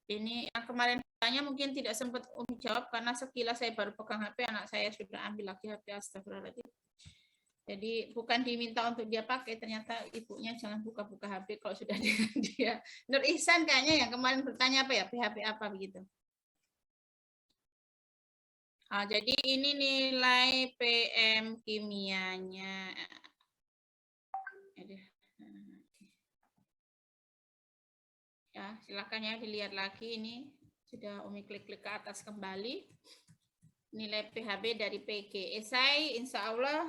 Ini yang kemarin tanya mungkin tidak sempat Umi jawab karena sekilas saya baru pegang HP, anak saya sudah ambil lagi HP, astagfirullahaladzim. Jadi bukan diminta untuk dia pakai, ternyata ibunya jangan buka-buka HP kalau sudah dengan dia. Nur Ihsan kayaknya yang kemarin bertanya apa ya, PHP apa begitu. Jadi ini nilai PM kimianya. Ya, silakan ya dilihat lagi ini. Sudah Umi klik-klik ke atas kembali. Nilai PHB dari PG. Esai insya Allah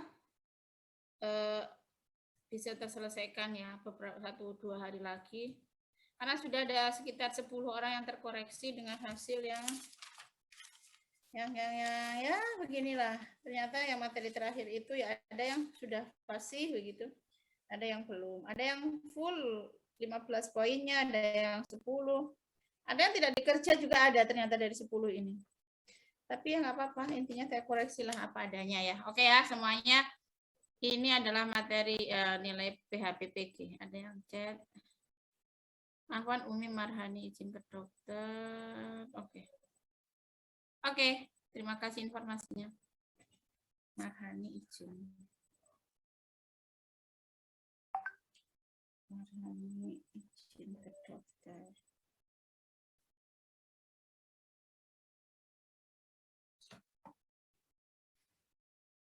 bisa terselesaikan ya beberapa 1-2 hari lagi. Karena sudah ada sekitar 10 orang yang terkoreksi dengan hasil yang ya beginilah. Ternyata yang materi terakhir itu ya ada yang sudah fasih begitu. Ada yang belum. Ada yang full 15 poinnya, ada yang 10. Ada yang tidak dikerja juga ada ternyata dari 10 ini. Tapi ya nggak apa-apa, intinya saya koreksilah apa adanya ya. Oke ya semuanya. Ini adalah materi nilai PHPPG. Ada yang chat. Afwan Umi Marhani izin ke dokter. Oke, terima kasih informasinya. Marhani izin. Marhani izin ke dokter.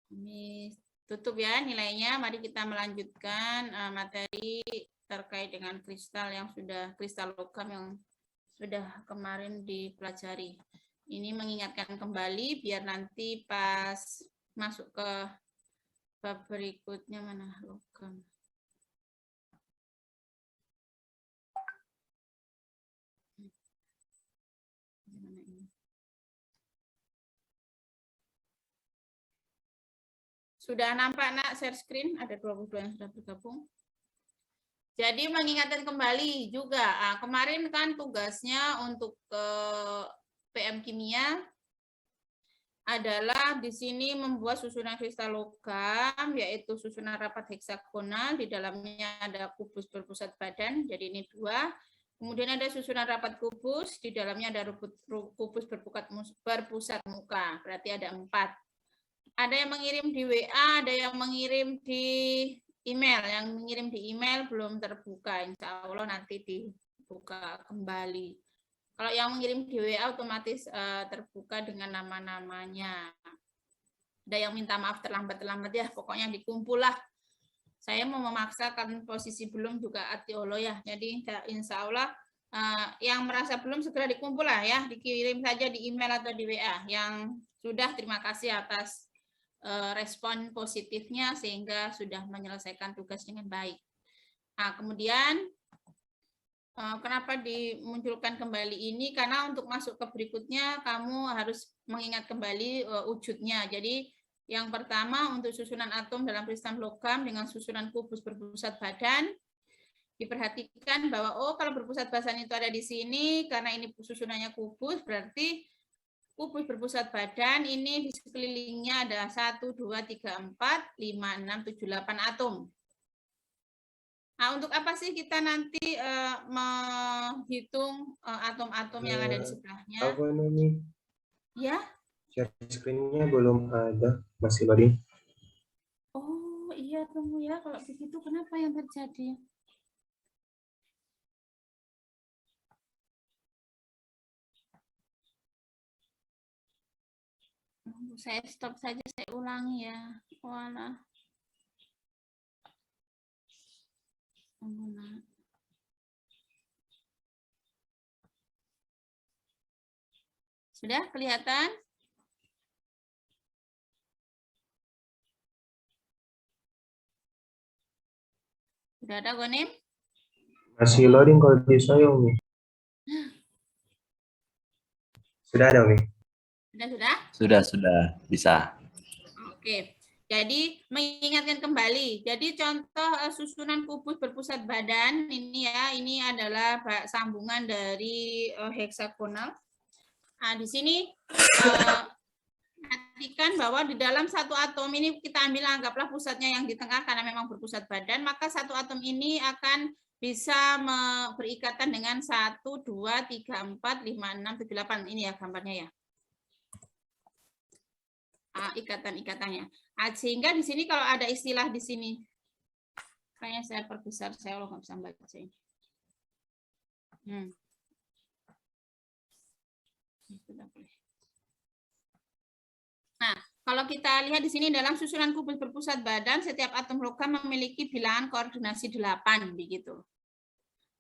Ini tutup ya nilainya. Mari kita melanjutkan materi terkait dengan kristal yang sudah kristal logam yang sudah kemarin dipelajari. Ini mengingatkan kembali biar nanti pas masuk ke bab berikutnya mana logam. Sudah nampak nak share screen? Ada 22 yang sudah bergabung. Jadi mengingatkan kembali juga, kemarin kan tugasnya untuk PM kimia adalah di sini membuat susunan kristal logam, yaitu susunan rapat heksagonal, di dalamnya ada kubus berpusat badan, jadi ini 2. Kemudian ada susunan rapat kubus, di dalamnya ada kubus berpusat muka, berarti ada 4. Ada yang mengirim di WA, ada yang mengirim di email. Yang mengirim di email belum terbuka, insya Allah nanti dibuka kembali. Kalau yang mengirim di WA otomatis terbuka dengan nama-namanya. Ada yang minta maaf terlambat-terlambat ya, pokoknya dikumpul lah. Saya mau memaksakan posisi belum juga atiolo ya. Jadi insya Allah yang merasa belum segera dikumpul lah ya, dikirim saja di email atau di WA. Yang sudah terima kasih atas respon positifnya sehingga sudah menyelesaikan tugas dengan baik. Nah, kemudian kenapa dimunculkan kembali ini? Karena untuk masuk ke berikutnya kamu harus mengingat kembali wujudnya. Jadi yang pertama untuk susunan atom dalam kristal logam dengan susunan kubus berpusat badan, diperhatikan bahwa kalau berpusat badan itu ada di sini karena ini susunannya kubus, berarti kubus berpusat badan ini di sekelilingnya ada 1, 2, 3, 4, 5, 6, 7, 8 atom. Nah, untuk apa sih kita nanti menghitung atom-atom yang ada di sebelahnya? Apa nih? Ya? Share screen-nya belum ada, masih loading. Oh iya, tunggu ya. Kalau begitu kenapa yang terjadi? Saya stop saja, saya ulangi ya. Walah. Sudah kelihatan? Sudah ada Gonim? Masih loading kalau di saya, Umi. Sudah ada, Umi? Sudah, bisa. Oke. Jadi mengingatkan kembali. Jadi contoh susunan kubus berpusat badan ini ya, ini adalah sambungan dari heksagonal. Nah, di sini perhatikan bahwa di dalam satu atom ini kita ambil anggaplah pusatnya yang di tengah karena memang berpusat badan, maka satu atom ini akan bisa berikatan dengan 1, 2, 3, 4, 5, 6, 7, 8. Ini ya gambarnya ya. Ikatan-ikatannya. Sehingga di sini kalau ada istilah di sini, kayaknya saya perbesar, saya nggak bisa baca ini. Nah, kalau kita lihat di sini dalam susunan kubus berpusat badan, setiap atom logam memiliki bilangan koordinasi 8 begitu.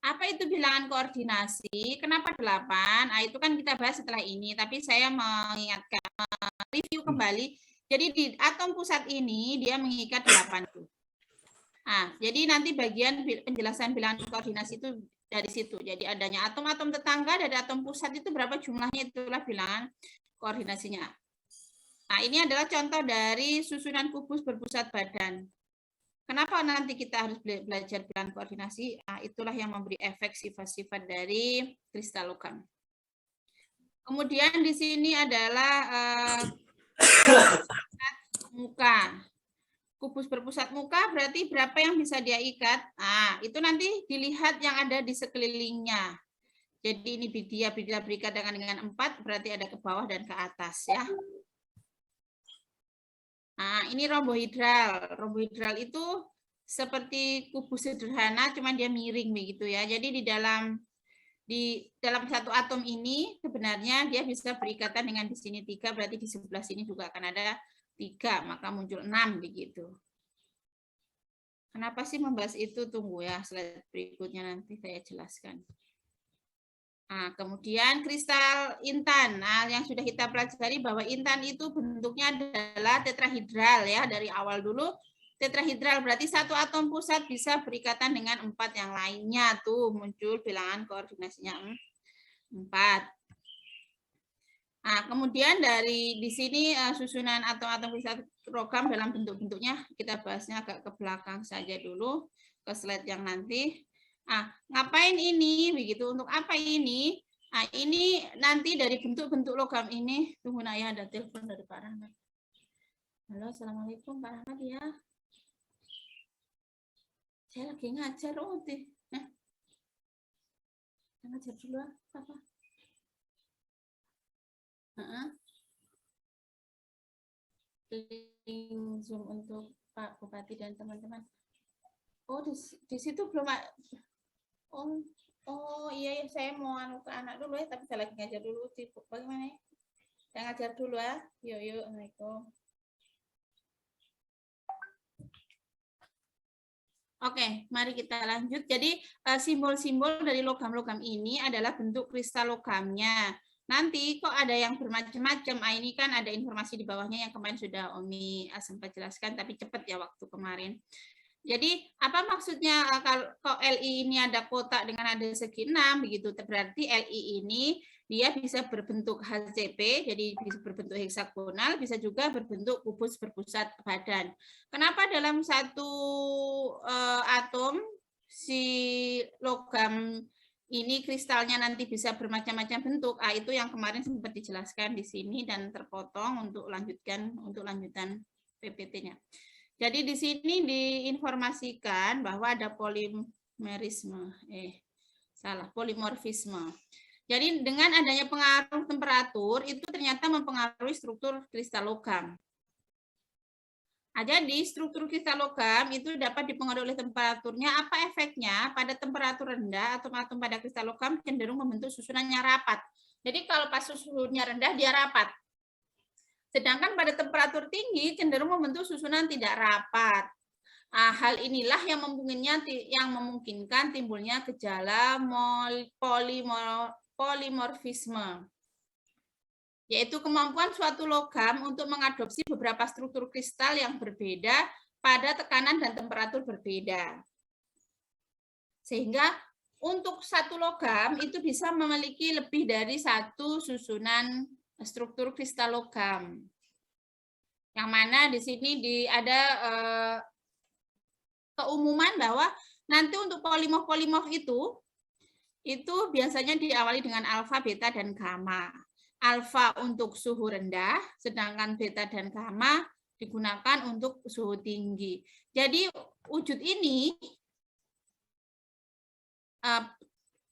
Apa itu bilangan koordinasi? Kenapa 8? Nah, itu kan kita bahas setelah ini, tapi saya mengingatkan, review kembali. Jadi di atom pusat ini dia mengikat 8 tuh. Nah, jadi nanti bagian penjelasan bilangan koordinasi itu dari situ. Jadi adanya atom-atom tetangga dari atom pusat itu berapa jumlahnya, itulah bilangan koordinasinya. Nah, ini adalah contoh dari susunan kubus berpusat badan. Kenapa nanti kita harus belajar bilangan koordinasi? Nah, itulah yang memberi efek sifat-sifat dari kristal logam. Kemudian di sini adalah muka. Kubus berpusat muka berarti berapa yang bisa dia ikat? Nah, itu nanti dilihat yang ada di sekelilingnya. Jadi ini dia berikat dengan 4, berarti ada ke bawah dan ke atas ya. Nah, ini rombohidral. Rombohidral itu seperti kubus sederhana, cuman dia miring begitu ya. Jadi di dalam satu atom ini sebenarnya dia bisa berikatan dengan di sini 3, berarti di sebelah sini juga akan ada 3, maka muncul 6 begitu. Kenapa sih membahas itu? Tunggu ya, slide berikutnya nanti saya jelaskan. Nah, kemudian kristal intan. Nah, yang sudah kita pelajari bahwa intan itu bentuknya adalah tetrahedral ya, dari awal dulu. Tetrahedral berarti satu atom pusat bisa berikatan dengan 4 yang lainnya, tuh muncul bilangan koordinasinya 4. Nah, kemudian dari di sini susunan atom-atom kristal logam dalam bentuk-bentuknya kita bahasnya agak ke belakang saja dulu, ke slide yang nanti. Ngapain ini begitu? Untuk apa ini? Nah, ini nanti dari bentuk-bentuk logam ini. Tunggu nak ya, ada telepon dari Pak Rahmat. Halo, assalamualaikum Pak Rahmat ya. Saya lagi ngajar ngajar dulu apa? Link Zoom untuk Pak Bupati dan teman-teman. Oh, di situ belum. Oh iya, saya mau ke anak dulu ya, tapi saya lagi ngajar dulu. Bagaimana ya? Saya ngajar dulu ya. Yuk. Assalamualaikum. Oke, mari kita lanjut. Jadi simbol-simbol dari logam-logam ini adalah bentuk kristal logamnya. Nanti kok ada yang bermacam-macam. Ini kan ada informasi di bawahnya yang kemarin sudah Omi sempat jelaskan, tapi cepat ya waktu kemarin. Jadi apa maksudnya kalau Li ini ada kotak dengan ada segi 6 begitu, berarti Li ini dia bisa berbentuk HCP, jadi bisa berbentuk heksagonal, bisa juga berbentuk kubus berpusat badan. Kenapa dalam satu atom si logam ini kristalnya nanti bisa bermacam-macam bentuk? Itu yang kemarin sempat dijelaskan di sini dan terpotong untuk lanjutan PPT-nya. Jadi di sini diinformasikan bahwa ada polimorfisme. Jadi dengan adanya pengaruh temperatur itu ternyata mempengaruhi struktur kristal logam. Jadi struktur kristal logam itu dapat dipengaruhi oleh temperaturnya. Apa efeknya? Pada temperatur rendah, atom-atom pada kristal logam cenderung membentuk susunannya rapat. Jadi kalau pas susunannya rendah dia rapat. Sedangkan pada temperatur tinggi cenderung membentuk susunan tidak rapat. Hal inilah yang memungkinkan timbulnya gejala polimorfisme, yaitu kemampuan suatu logam untuk mengadopsi beberapa struktur kristal yang berbeda pada tekanan dan temperatur berbeda. Sehingga untuk satu logam itu bisa memiliki lebih dari satu susunan struktur kristal logam. Yang mana di sini ada keumuman bahwa nanti untuk polimorf itu biasanya diawali dengan alfa, beta, dan gamma. Alfa untuk suhu rendah, sedangkan beta dan gamma digunakan untuk suhu tinggi. Jadi wujud ini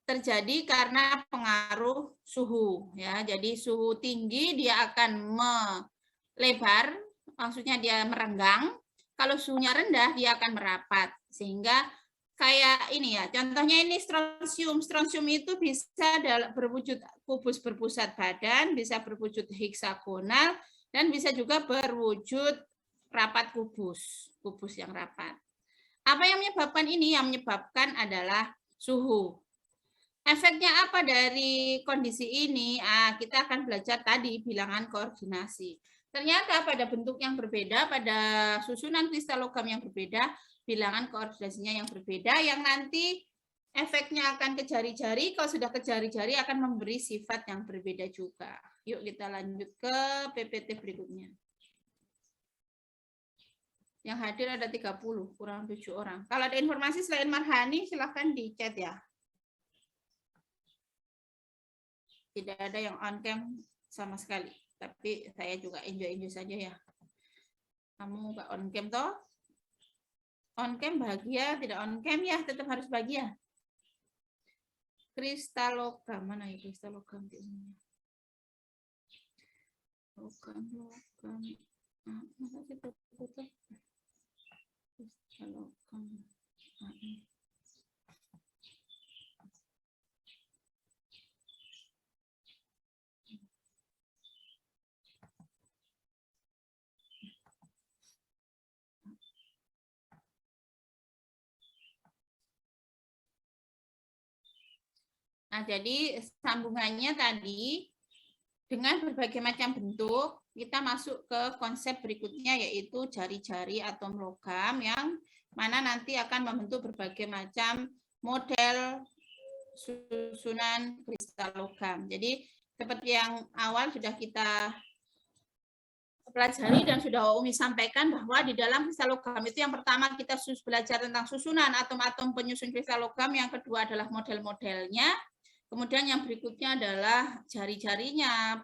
terjadi karena pengaruh suhu ya. Jadi suhu tinggi dia akan melebar, maksudnya dia merenggang. Kalau suhunya rendah dia akan merapat, sehingga kayak ini ya, contohnya ini strontium. Strontium itu bisa berwujud kubus berpusat badan, bisa berwujud heksagonal, dan bisa juga berwujud rapat kubus yang rapat. Apa yang menyebabkan ini? Yang menyebabkan adalah suhu. Efeknya apa dari kondisi ini? Kita akan belajar tadi bilangan koordinasi. Ternyata pada bentuk yang berbeda, pada susunan kristal logam yang berbeda, bilangan koordinasinya yang berbeda, yang nanti efeknya akan ke jari-jari. Kalau sudah ke jari-jari akan memberi sifat yang berbeda juga. Yuk kita lanjut ke PPT berikutnya. Yang hadir ada 30, kurang 7 orang. Kalau ada informasi selain Marhani, silahkan di chat ya. Tidak ada yang on cam sama sekali. Tapi saya juga enjoy saja ya. Kamu nggak on cam toh? On cam bahagia, tidak on cam ya tetap harus bahagia. Kristal logam, mana ya kristal logam? Logam. Masa sih tutup? Kristal logam. Nah, jadi sambungannya tadi dengan berbagai macam bentuk, kita masuk ke konsep berikutnya yaitu jari-jari atom logam yang mana nanti akan membentuk berbagai macam model susunan kristal logam. Jadi seperti yang awal sudah kita pelajari dan sudah Umi sampaikan bahwa di dalam kristal logam itu yang pertama kita belajar tentang susunan atom-atom penyusun kristal logam, yang kedua adalah model-modelnya. Kemudian yang berikutnya adalah jari-jarinya,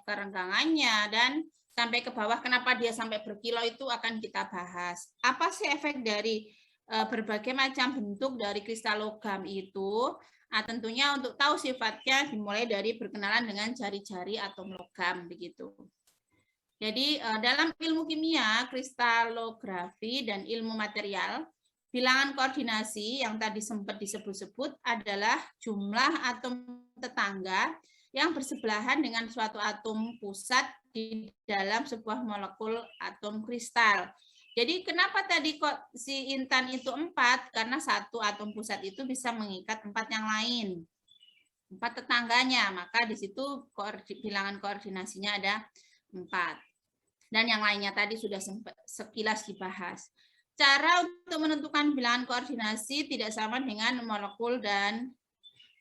kerenggangannya, dan sampai ke bawah kenapa dia sampai berkilau itu akan kita bahas. Apa sih efek dari berbagai macam bentuk dari kristal logam itu? Tentunya untuk tahu sifatnya dimulai dari berkenalan dengan jari-jari atom logam begitu. Jadi dalam ilmu kimia, kristalografi, dan ilmu material, bilangan koordinasi yang tadi sempat disebut-sebut adalah jumlah atom tetangga yang bersebelahan dengan suatu atom pusat di dalam sebuah molekul atom kristal. Jadi kenapa tadi kok si Intan itu 4? Karena satu atom pusat itu bisa mengikat 4 yang lain. 4 tetangganya, maka di situ bilangan koordinasinya ada 4. Dan yang lainnya tadi sudah sekilas dibahas. Cara untuk menentukan bilangan koordinasi tidak sama dengan molekul dan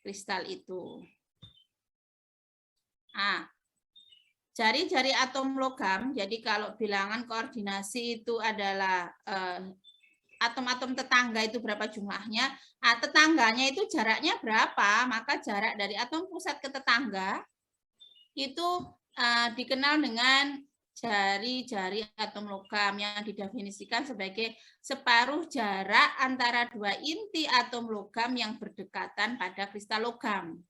kristal itu. Jari-jari atom logam, jadi kalau bilangan koordinasi itu adalah atom-atom tetangga itu berapa jumlahnya, tetangganya itu jaraknya berapa, maka jarak dari atom pusat ke tetangga itu dikenal dengan jari-jari atom logam yang didefinisikan sebagai separuh jarak antara dua inti atom logam yang berdekatan pada kristal logam.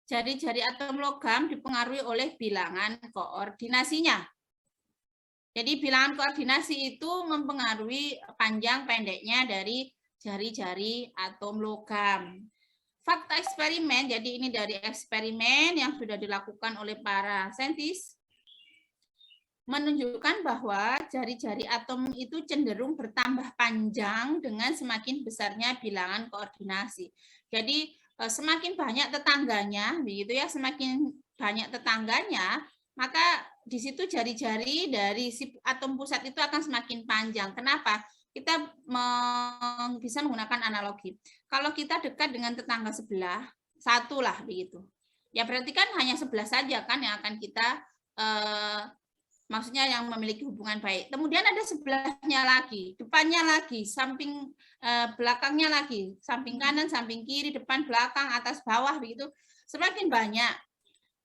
Jari-jari atom logam dipengaruhi oleh bilangan koordinasinya. Jadi bilangan koordinasi itu mempengaruhi panjang pendeknya dari jari-jari atom logam. Fakta eksperimen, jadi ini dari eksperimen yang sudah dilakukan oleh para saintis, menunjukkan bahwa jari-jari atom itu cenderung bertambah panjang dengan semakin besarnya bilangan koordinasi. Jadi semakin banyak tetangganya, begitu ya, semakin banyak tetangganya, maka di situ jari-jari dari si atom pusat itu akan semakin panjang. Kenapa? Kita bisa menggunakan analogi. Kalau kita dekat dengan tetangga sebelah, satu lah begitu. Ya berarti kan hanya sebelah saja kan yang akan kita maksudnya yang memiliki hubungan baik. Kemudian ada sebelahnya lagi, depannya lagi, samping belakangnya lagi, samping kanan, samping kiri, depan, belakang, atas, bawah begitu. Semakin banyak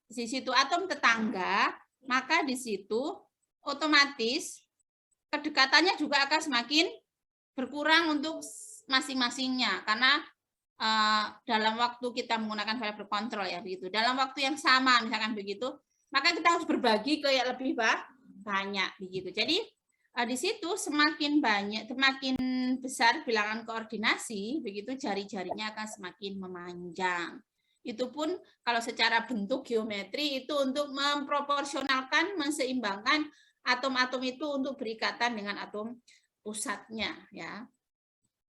di situ atom tetangga, maka di situ otomatis kedekatannya juga akan semakin berkurang untuk masing-masingnya, karena dalam waktu kita menggunakan variabel kontrol ya begitu. Dalam waktu yang sama misalkan begitu, maka kita harus berbagi ke yang lebih banyak begitu. Jadi di situ semakin banyak, semakin besar bilangan koordinasi, begitu jari-jarinya akan semakin memanjang. Itu pun kalau secara bentuk geometri itu untuk memproporsionalkan, menseimbangkan atom-atom itu untuk berikatan dengan atom pusatnya ya.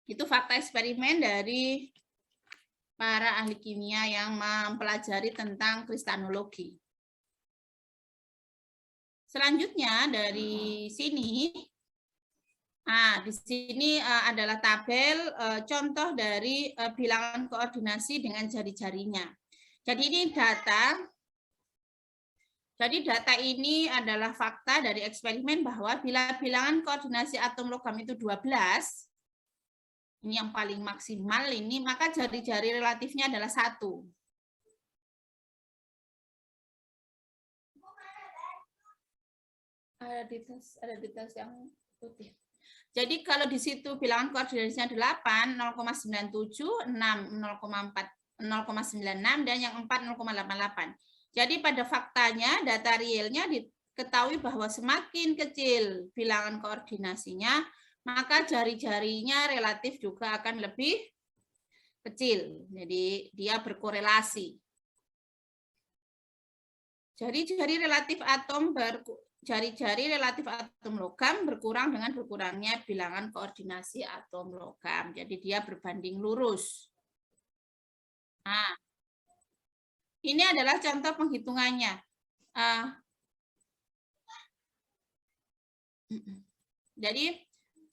Itu fakta eksperimen dari para ahli kimia yang mempelajari tentang kristanologi. Selanjutnya dari sini, di sini adalah tabel contoh dari bilangan koordinasi dengan jari-jarinya. Jadi ini data. Jadi data ini adalah fakta dari eksperimen bahwa bila bilangan koordinasi atom logam itu 12, ini yang paling maksimal ini, maka jari-jari relatifnya adalah 1. Ada di tes yang putih. Jadi kalau di situ bilangan koordinasinya 8, 0,97, 6, 0,4, 0,96 dan yang 4 0,88. Jadi pada faktanya data realnya diketahui bahwa semakin kecil bilangan koordinasinya, maka jari-jarinya relatif juga akan lebih kecil. Jadi dia berkorelasi. Jari-jari relatif atom logam berkurang dengan berkurangnya bilangan koordinasi atom logam. Jadi dia berbanding lurus. Nah, ini adalah contoh penghitungannya. Jadi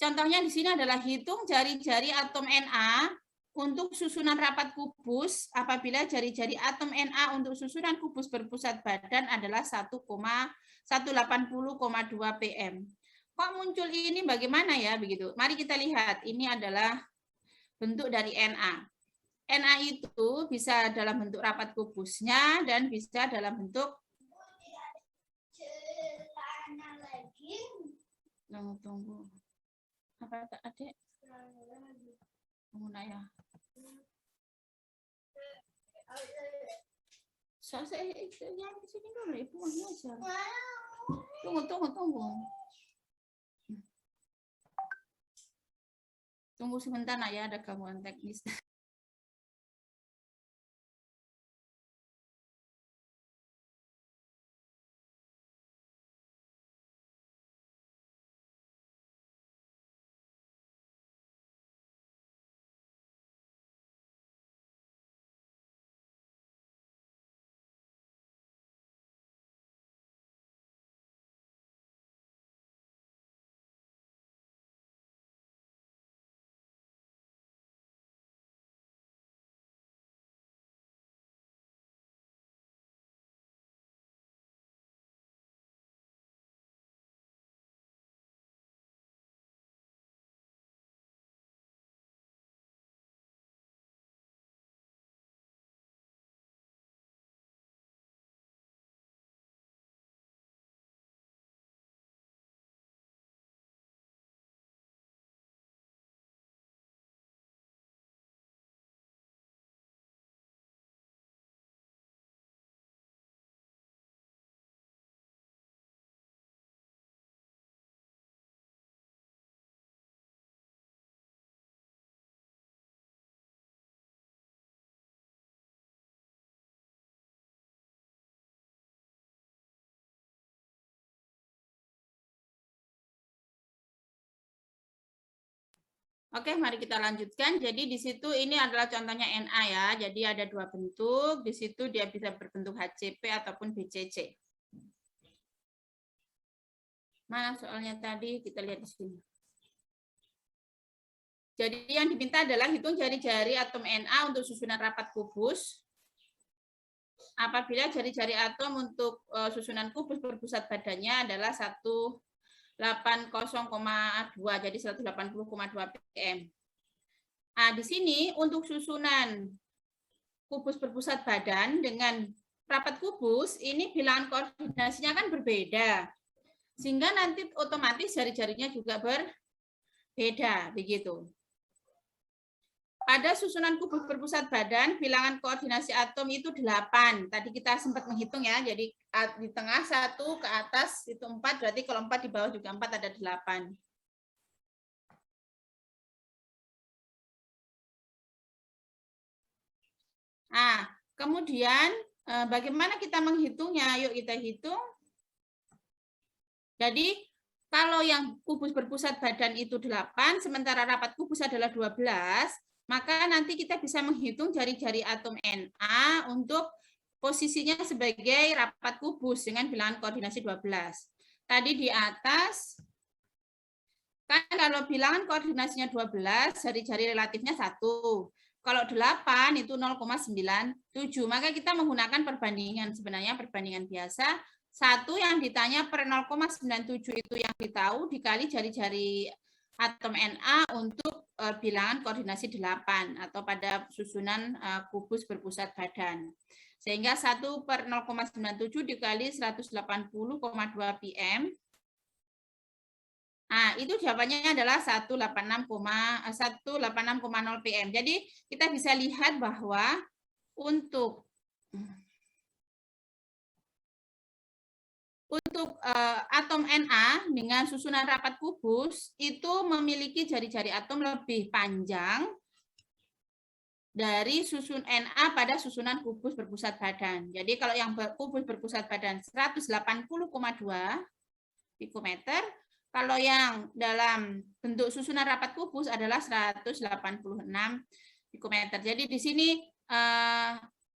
contohnya di sini adalah hitung jari-jari atom Na untuk susunan rapat kubus apabila jari-jari atom Na untuk susunan kubus berpusat badan adalah 180,2 pm. Kok muncul ini bagaimana ya begitu? Mari kita lihat. Ini adalah bentuk dari Na. Na itu bisa dalam bentuk rapat kubusnya dan bisa dalam bentuk tunggu. Apa Adik? Tunggu ya. Saya yang di sini dulu Ibu aja. Tunggu. Tunggu sebentar ya, ada gangguan teknis. Oke, mari kita lanjutkan. Jadi di situ ini adalah contohnya Na ya. Jadi ada dua bentuk. Di situ dia bisa berbentuk HCP ataupun BCC. Mana soalnya tadi? Kita lihat di sini. Jadi yang diminta adalah hitung jari-jari atom Na untuk susunan rapat kubus. Apabila jari-jari atom untuk susunan kubus berpusat badannya adalah 180,2, jadi 180,2 pm. Nah, di sini untuk susunan kubus berpusat badan dengan rapat kubus, ini bilangan koordinasinya kan berbeda. Sehingga nanti otomatis jari-jarinya juga berbeda, begitu. pada susunan kubus berpusat badan, bilangan koordinasi atom itu 8. Tadi kita sempat menghitung ya, jadi di tengah 1, ke atas itu 4, berarti kalau 4 di bawah juga 4, ada 8. Nah, kemudian bagaimana kita menghitungnya? Yuk kita hitung. Jadi, kalau yang kubus berpusat badan itu 8, sementara rapat kubus adalah 12, maka nanti kita bisa menghitung jari-jari atom Na untuk posisinya sebagai rapat kubus dengan bilangan koordinasi 12. Tadi di atas, kan kalau bilangan koordinasinya 12, jari-jari relatifnya 1. Kalau 8 itu 0,97, maka kita menggunakan perbandingan, sebenarnya perbandingan biasa. 1 yang ditanya per 0,97 itu yang ditahu dikali jari-jari atom Na untuk bilangan koordinasi 8 atau pada susunan kubus berpusat badan. Sehingga 1 per 0,97 dikali 180,2 pm. Nah, itu jawabannya adalah 186,0 pm. Jadi, kita bisa lihat bahwa untuk atom Na dengan susunan rapat kubus itu memiliki jari-jari atom lebih panjang dari susun Na pada susunan kubus berpusat badan. Jadi kalau yang kubus berpusat badan 180,2 pikometer, kalau yang dalam bentuk susunan rapat kubus adalah 186 pikometer. Jadi di sini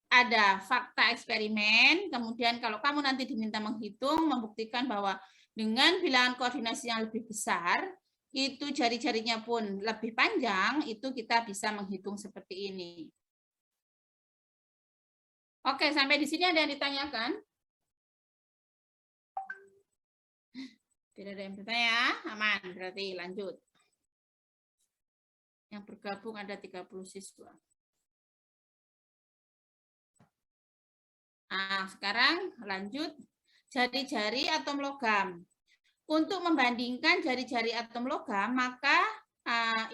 ada fakta eksperimen, kemudian kalau kamu nanti diminta menghitung, membuktikan bahwa dengan bilangan koordinasi yang lebih besar, itu jari-jarinya pun lebih panjang, itu kita bisa menghitung seperti ini. Oke, sampai di sini ada yang ditanyakan? Tidak ada yang bertanya, aman, berarti lanjut. Yang bergabung ada 30 siswa. Nah, sekarang lanjut jari-jari atom logam. Untuk membandingkan jari-jari atom logam, maka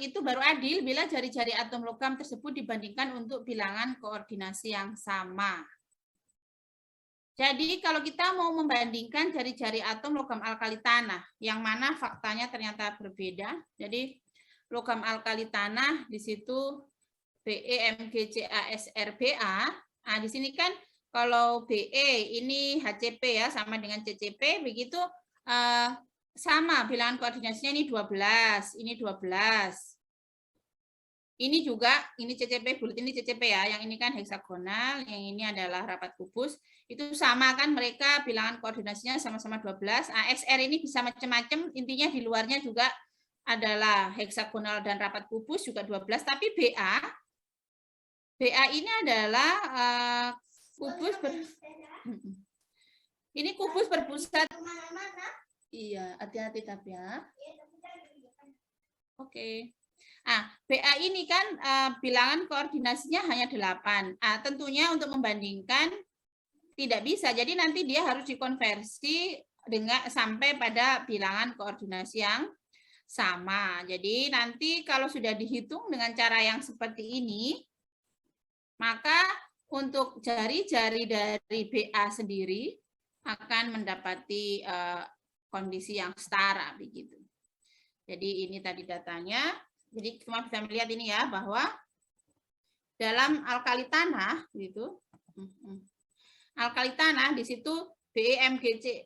itu baru adil bila jari-jari atom logam tersebut dibandingkan untuk bilangan koordinasi yang sama. Jadi kalau kita mau membandingkan jari-jari atom logam alkali tanah, yang mana faktanya ternyata berbeda. Jadi logam alkali tanah di situ Be, Mgc, Asr, Ba. Nah, di sini kan kalau Be ini HCP ya, sama dengan CCP, begitu sama bilangan koordinasinya ini 12, ini 12. Ini juga, ini CCP, bulat ini CCP ya, yang ini kan heksagonal, yang ini adalah rapat kubus. Itu sama kan mereka bilangan koordinasinya sama-sama 12. ASR ini bisa macam-macam, intinya di luarnya juga adalah heksagonal dan rapat kubus juga 12, tapi BA ini adalah kubus ini kubus berpusat. Iya, hati-hati tapi ya. Oke. BA ini kan bilangan koordinasinya hanya 8. Tentunya untuk membandingkan tidak bisa. Jadi nanti dia harus dikonversi dengan sampai pada bilangan koordinasi yang sama. Jadi nanti kalau sudah dihitung dengan cara yang seperti ini, maka untuk jari-jari dari BA sendiri akan mendapati kondisi yang setara begitu. Jadi ini tadi datanya. Jadi cuma bisa melihat ini ya bahwa dalam alkali tanah gitu. Alkali tanah di situ BeMgC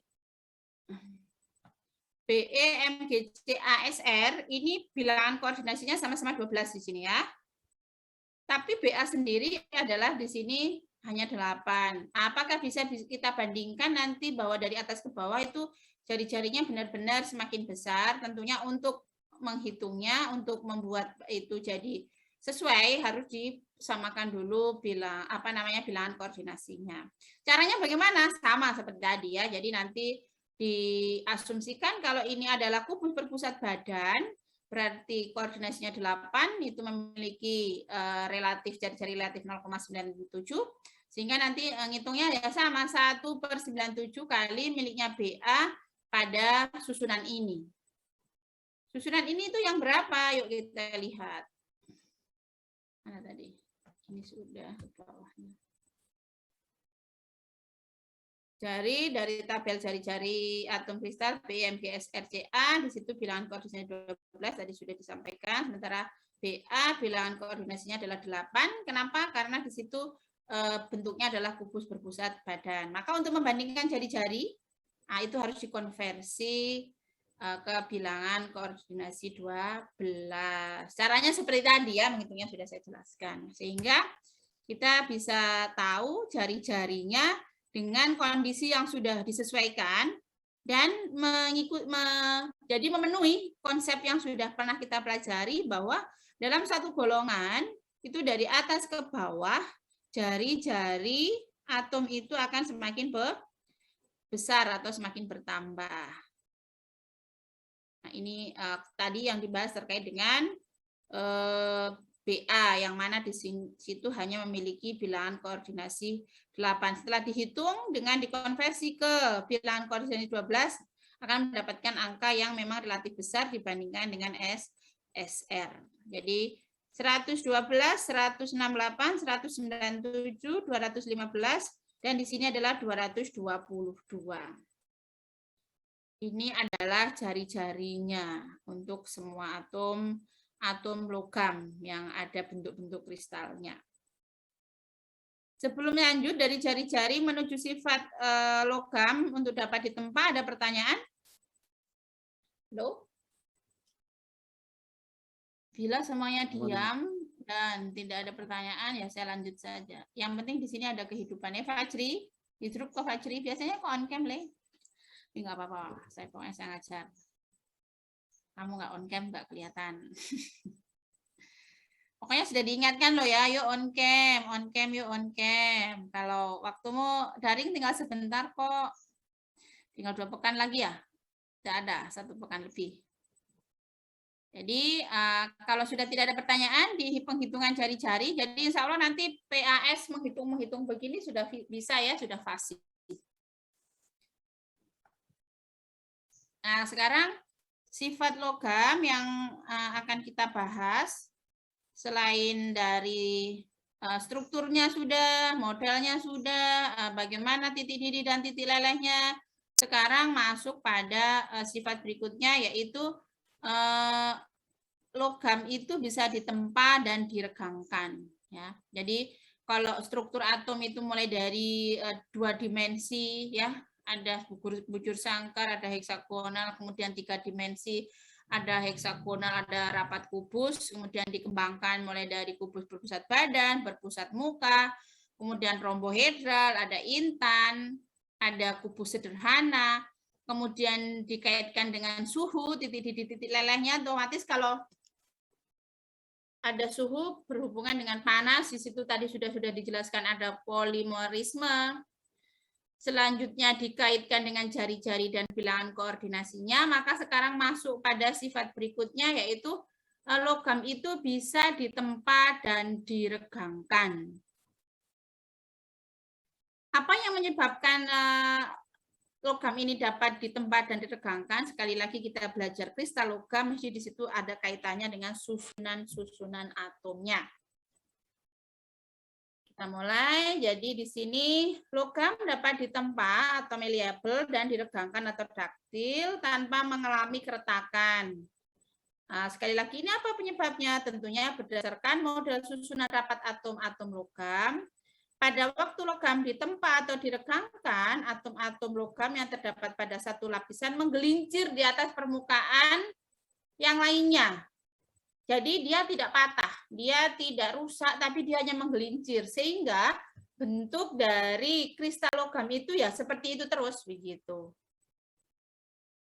ASR ini bilangan koordinasinya sama-sama 12 di sini ya. Tapi BA sendiri adalah di sini hanya 8. Apakah bisa kita bandingkan nanti bahwa dari atas ke bawah itu jari-jarinya benar-benar semakin besar? Tentunya untuk menghitungnya, untuk membuat itu jadi sesuai harus disamakan dulu bilangan koordinasinya. Caranya bagaimana? Sama seperti tadi ya. Jadi nanti diasumsikan kalau ini adalah kubus berpusat badan, berarti koordinasinya 8, itu memiliki relatif jari-jari relatif 0,97, sehingga nanti ngitungnya ya sama 1/97 kali miliknya BA pada susunan ini. Susunan ini itu yang berapa? Yuk kita lihat. Mana tadi? Ini sudah ke bawahnya. Dari tabel jari-jari atom kristal BMGS-RCA, di situ bilangan koordinasinya 12 tadi sudah disampaikan, sementara BA bilangan koordinasinya adalah 8. Kenapa? Karena di situ bentuknya adalah kubus berpusat badan. Maka untuk membandingkan jari-jari, nah itu harus dikonversi ke bilangan koordinasi 12. Caranya seperti tadi ya, menghitungnya sudah saya jelaskan. Sehingga kita bisa tahu jari-jarinya dengan kondisi yang sudah disesuaikan dan jadi memenuhi konsep yang sudah pernah kita pelajari bahwa dalam satu golongan itu dari atas ke bawah jari-jari atom itu akan semakin besar atau semakin bertambah. Nah, ini tadi yang dibahas terkait dengan BA yang mana di situ hanya memiliki bilangan koordinasi 8. Setelah dihitung dengan dikonversi ke bilangan koordinasi 12 akan mendapatkan angka yang memang relatif besar dibandingkan dengan SR. Jadi 112, 168, 197, 215 dan di sini adalah 222. Ini adalah jari-jarinya untuk semua atom logam yang ada bentuk-bentuk kristalnya. Sebelum lanjut dari jari-jari menuju sifat logam untuk dapat ditempa, ada pertanyaan? Halo? Bila semuanya diam dan tidak ada pertanyaan, ya saya lanjut saja. Yang penting di sini ada kehidupannya. Fajri, di grup ke Fajri, biasanya kok on cam, Le? Enggak apa-apa, saya pokoknya saya ngajar. Kamu nggak on cam, nggak kelihatan. Pokoknya sudah diingatkan loh ya, yuk on cam, yuk on cam. Kalau waktumu daring tinggal sebentar kok. Tinggal 2 pekan lagi ya? Tidak ada, 1 pekan lebih. Jadi kalau sudah tidak ada pertanyaan di penghitungan jari-jari, jadi insya Allah nanti PAS menghitung begini sudah bisa ya, sudah fasih. Nah sekarang sifat logam yang akan kita bahas, selain dari strukturnya sudah, modelnya sudah, bagaimana titik didih dan titik lelehnya, sekarang masuk pada sifat berikutnya, yaitu logam itu bisa ditempa dan diregangkan. Ya. Jadi kalau struktur atom itu mulai dari 2 dimensi, ya, ada bujur sangkar, ada heksagonal, kemudian 3 dimensi, ada heksagonal, ada rapat kubus, kemudian dikembangkan mulai dari kubus berpusat badan, berpusat muka, kemudian rombohedral, ada intan, ada kubus sederhana, kemudian dikaitkan dengan suhu, titik lelehnya, otomatis kalau ada suhu berhubungan dengan panas, di situ tadi sudah dijelaskan ada polimerisme. Selanjutnya dikaitkan dengan jari-jari dan bilangan koordinasinya, maka sekarang masuk pada sifat berikutnya, yaitu logam itu bisa ditempa dan diregangkan. Apa yang menyebabkan logam ini dapat ditempa dan diregangkan? Sekali lagi kita belajar kristal logam, mesti di situ ada kaitannya dengan susunan atomnya. Kita mulai. Jadi di sini logam dapat ditempa atau malleable dan diregangkan atau daktil tanpa mengalami keretakan. Nah, sekali lagi ini apa penyebabnya? Tentunya berdasarkan model susunan rapat atom-atom logam. Pada waktu logam ditempa atau diregangkan, atom-atom logam yang terdapat pada satu lapisan menggelincir di atas permukaan yang lainnya. Jadi dia tidak patah, dia tidak rusak, tapi dia hanya menggelincir. Sehingga bentuk dari kristal logam itu ya seperti itu terus, begitu.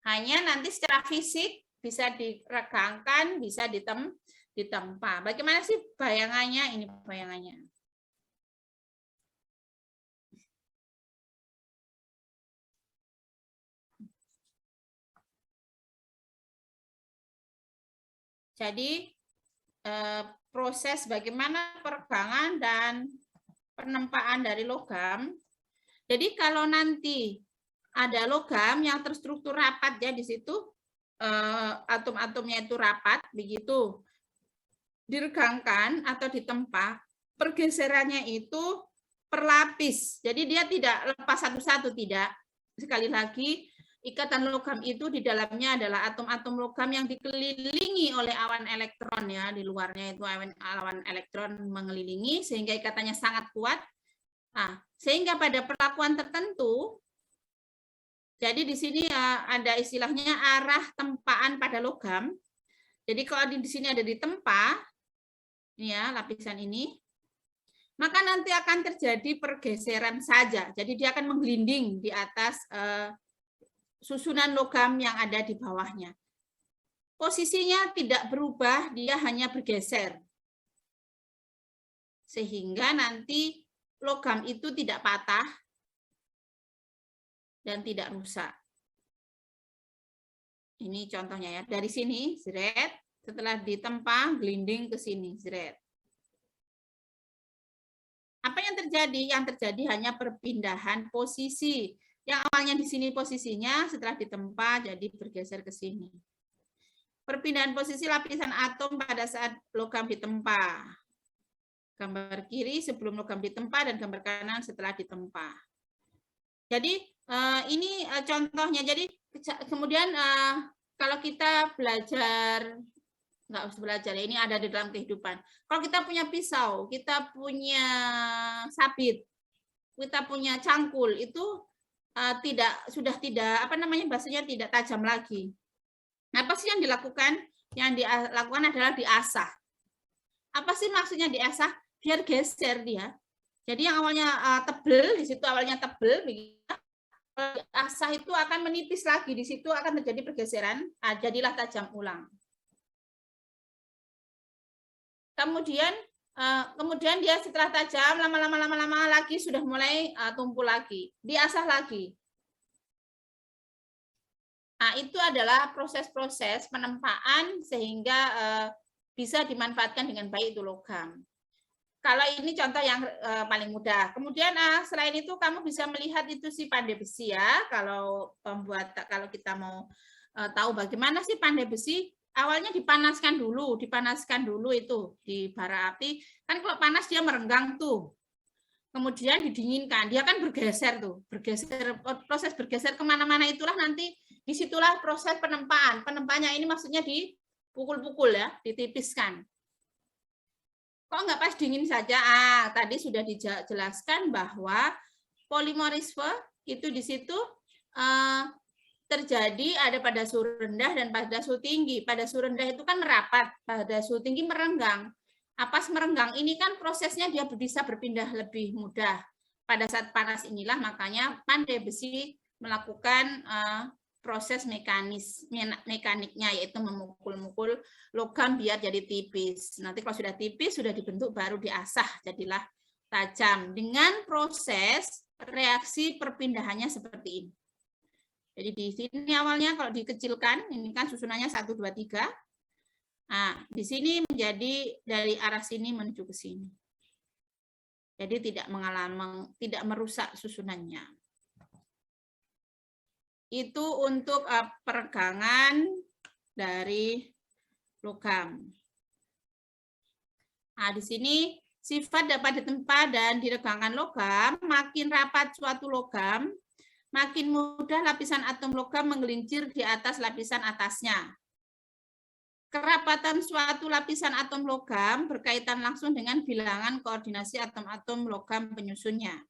Hanya nanti secara fisik bisa diregangkan, bisa ditempa. Bagaimana sih bayangannya? Ini bayangannya. Jadi proses bagaimana peregangan dan penempaan dari logam. Jadi kalau nanti ada logam yang terstruktur rapat ya di situ atom-atomnya itu rapat begitu. diregangkan atau ditempa, pergeserannya itu per lapis. Jadi dia tidak lepas satu-satu, tidak. Sekali lagi, ikatan logam itu di dalamnya adalah atom-atom logam yang dikelilingi oleh awan elektron ya, di luarnya itu awan elektron mengelilingi sehingga ikatannya sangat kuat. Nah, sehingga pada perlakuan tertentu, jadi di sini ya ada istilahnya arah tempaan pada logam. Jadi kalau di sini ada ditempa, ini ya lapisan ini, maka nanti akan terjadi pergeseran saja. Jadi dia akan menggelinding di atas susunan logam yang ada di bawahnya. Posisinya tidak berubah, dia hanya bergeser. Sehingga nanti logam itu tidak patah dan tidak rusak. Ini contohnya ya. Dari sini, zret, setelah ditempa, gelinding ke sini, zret. Apa yang terjadi? Yang terjadi hanya perpindahan posisi. Yang awalnya di sini posisinya, setelah ditempa jadi bergeser ke sini. Perpindahan posisi lapisan atom pada saat logam ditempa. Gambar kiri sebelum logam ditempa dan gambar kanan setelah ditempa. Jadi ini contohnya. Jadi kemudian kalau kita belajar, nggak usah belajar ya, ini ada di dalam kehidupan. Kalau kita punya pisau, kita punya sabit, kita punya cangkul, itu sudah tidak bahasanya tidak tajam lagi. Nah, apa sih yang dilakukan? Yang dilakukan adalah diasah. Apa sih maksudnya diasah? Biar geser dia. Jadi yang awalnya tebel, di situ awalnya tebel, asah itu akan menipis lagi, di situ akan terjadi pergeseran, jadilah tajam ulang. Kemudian dia setelah tajam, lama-lama lagi sudah mulai tumpul lagi, diasah lagi. Nah, itu adalah proses-proses penempaan sehingga bisa dimanfaatkan dengan baik itu logam. Kalau ini contoh yang paling mudah. Kemudian selain itu kamu bisa melihat itu si pandai besi ya. Kalau kita mau tahu bagaimana sih pandai besi, awalnya dipanaskan dulu itu di bara api. Kan kalau panas dia merenggang tuh. Kemudian didinginkan, dia kan bergeser tuh, proses bergeser kemana-mana itulah nanti disitulah proses penempaan. Penempaannya ini maksudnya dipukul-pukul ya, ditipiskan. Kok nggak pas dingin saja? Tadi sudah dijelaskan bahwa polimorisme itu di situ terjadi ada pada suhu rendah dan pada suhu tinggi. Pada suhu rendah itu kan merapat, pada suhu tinggi merenggang. Pas merenggang ini kan prosesnya dia bisa berpindah lebih mudah. Pada saat panas inilah makanya pandai besi melakukan proses mekaniknya, yaitu memukul-mukul logam biar jadi tipis. Nanti kalau sudah tipis, sudah dibentuk, baru diasah, jadilah tajam. Dengan proses reaksi perpindahannya seperti ini. Jadi di sini awalnya kalau dikecilkan, ini kan susunannya 1, 2, 3. Nah, di sini menjadi dari arah sini menuju ke sini. Jadi tidak merusak susunannya. Itu untuk peregangan dari logam. Nah, di sini sifat dapat ditempa dan diregangkan logam, makin rapat suatu logam, makin mudah lapisan atom logam menggelincir di atas lapisan atasnya. Kerapatan suatu lapisan atom logam berkaitan langsung dengan bilangan koordinasi atom-atom logam penyusunnya.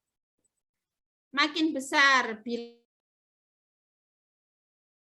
Makin besar bilangan